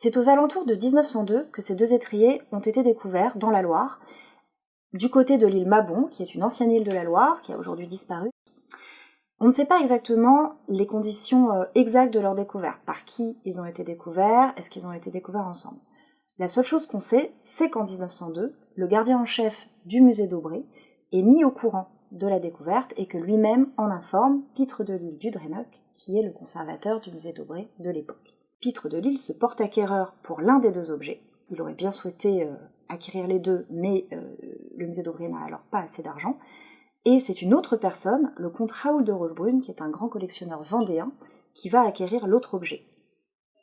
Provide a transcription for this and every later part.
C'est aux alentours de 1902 que ces deux étriers ont été découverts dans la Loire, du côté de l'île Mabon, qui est une ancienne île de la Loire, qui a aujourd'hui disparu. On ne sait pas exactement les conditions exactes de leur découverte, par qui ils ont été découverts, est-ce qu'ils ont été découverts ensemble. La seule chose qu'on sait, c'est qu'en 1902, le gardien en chef du musée d'Aubray est mis au courant de la découverte et que lui-même en informe Pitre de Lisle du Dreneuc, qui est le conservateur du musée d'Aubray de l'époque. Pitre de Lisle se porte acquéreur pour l'un des deux objets. Il aurait bien souhaité acquérir les deux, mais le musée d'Aubray n'a alors pas assez d'argent. Et c'est une autre personne, le comte Raoul de Rochebrune, qui est un grand collectionneur vendéen, qui va acquérir l'autre objet.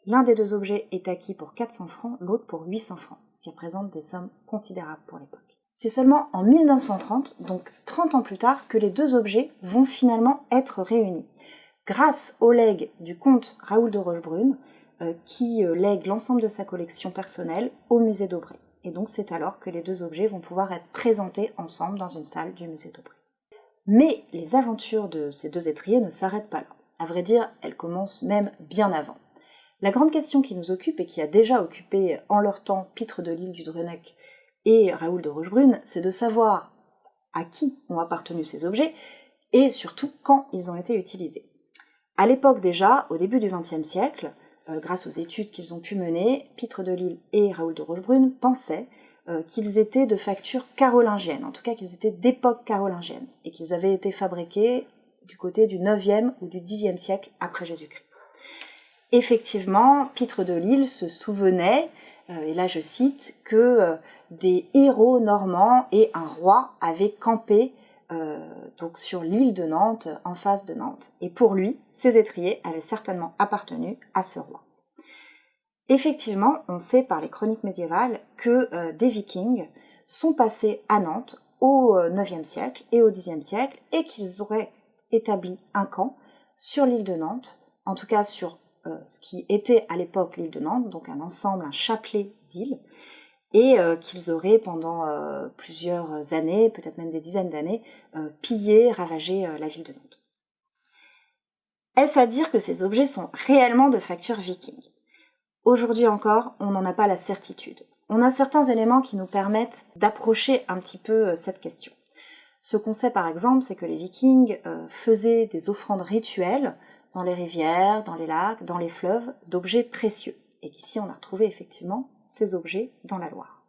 L'un des deux objets est acquis pour 400 francs, l'autre pour 800 francs, ce qui représente des sommes considérables pour l'époque. C'est seulement en 1930, donc 30 ans plus tard, que les deux objets vont finalement être réunis. Grâce au legs du comte Raoul de Rochebrune, qui lègue l'ensemble de sa collection personnelle au musée d'Aubray. Et donc c'est alors que les deux objets vont pouvoir être présentés ensemble dans une salle du musée d'Aubray. Mais les aventures de ces deux étriers ne s'arrêtent pas là. À vrai dire, elles commencent même bien avant. La grande question qui nous occupe et qui a déjà occupé en leur temps Pitre de Lisle du Dreneuc et Raoul de Rochebrune, c'est de savoir à qui ont appartenu ces objets et surtout quand ils ont été utilisés. À l'époque déjà, au début du XXe siècle, grâce aux études qu'ils ont pu mener, Pitre de Lisle et Raoul de Rochebrune pensaient qu'ils étaient de facture carolingienne, en tout cas qu'ils étaient d'époque carolingienne, et qu'ils avaient été fabriqués du côté du 9e ou du 10e siècle après Jésus-Christ. Effectivement, Pitre de Lisle se souvenait, et là je cite, que des héros normands et un roi avaient campé donc sur l'île de Nantes, en face de Nantes. Et pour lui, ces étriers avaient certainement appartenu à ce roi. Effectivement, on sait par les chroniques médiévales que des vikings sont passés à Nantes au IXe siècle et au Xe siècle et qu'ils auraient établi un camp sur l'île de Nantes, en tout cas sur ce qui était à l'époque l'île de Nantes, donc un ensemble, un chapelet d'îles, et qu'ils auraient pendant plusieurs années, peut-être même des dizaines d'années, pillé, ravagé la ville de Nantes. Est-ce à dire que ces objets sont réellement de facture viking ? Aujourd'hui encore, on n'en a pas la certitude. On a certains éléments qui nous permettent d'approcher un petit peu cette question. Ce qu'on sait par exemple, c'est que les vikings faisaient des offrandes rituelles dans les rivières, dans les lacs, dans les fleuves, d'objets précieux. Et qu'ici on a retrouvé effectivement ces objets dans la Loire.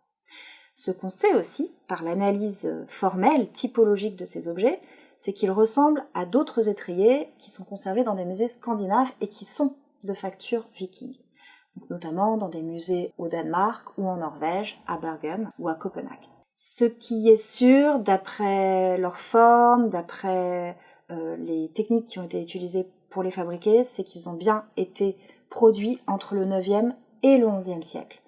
Ce qu'on sait aussi, par l'analyse formelle, typologique de ces objets, c'est qu'ils ressemblent à d'autres étriers qui sont conservés dans des musées scandinaves et qui sont de facture viking. Notamment dans des musées au Danemark ou en Norvège, à Bergen ou à Copenhague. Ce qui est sûr, d'après leur forme, d'après les techniques qui ont été utilisées pour les fabriquer, c'est qu'ils ont bien été produits entre le 9e et le 11e siècle.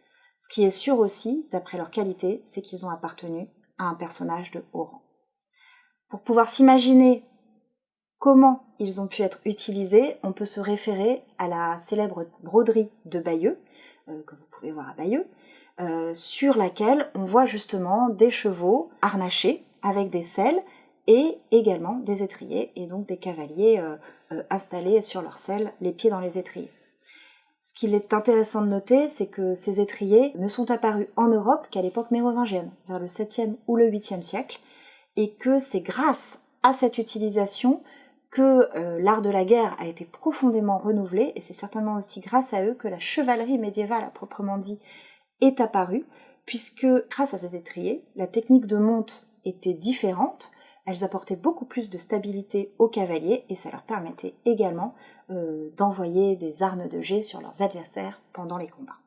Ce qui est sûr aussi, d'après leur qualité, c'est qu'ils ont appartenu à un personnage de haut rang. Pour pouvoir s'imaginer comment ils ont pu être utilisés, on peut se référer à la célèbre broderie de Bayeux, que vous pouvez voir à Bayeux, sur laquelle on voit justement des chevaux harnachés avec des selles et également des étriers, et donc des cavaliers installés sur leurs selles, les pieds dans les étriers. Ce qu'il est intéressant de noter, c'est que ces étriers ne sont apparus en Europe qu'à l'époque mérovingienne, vers le 7e ou le 8e siècle, et que c'est grâce à cette utilisation que l'art de la guerre a été profondément renouvelé, et c'est certainement aussi grâce à eux que la chevalerie médiévale, à proprement dit, est apparue, puisque grâce à ces étriers, la technique de monte était différente, elles apportaient beaucoup plus de stabilité aux cavaliers, et ça leur permettait également d'envoyer des armes de jet sur leurs adversaires pendant les combats.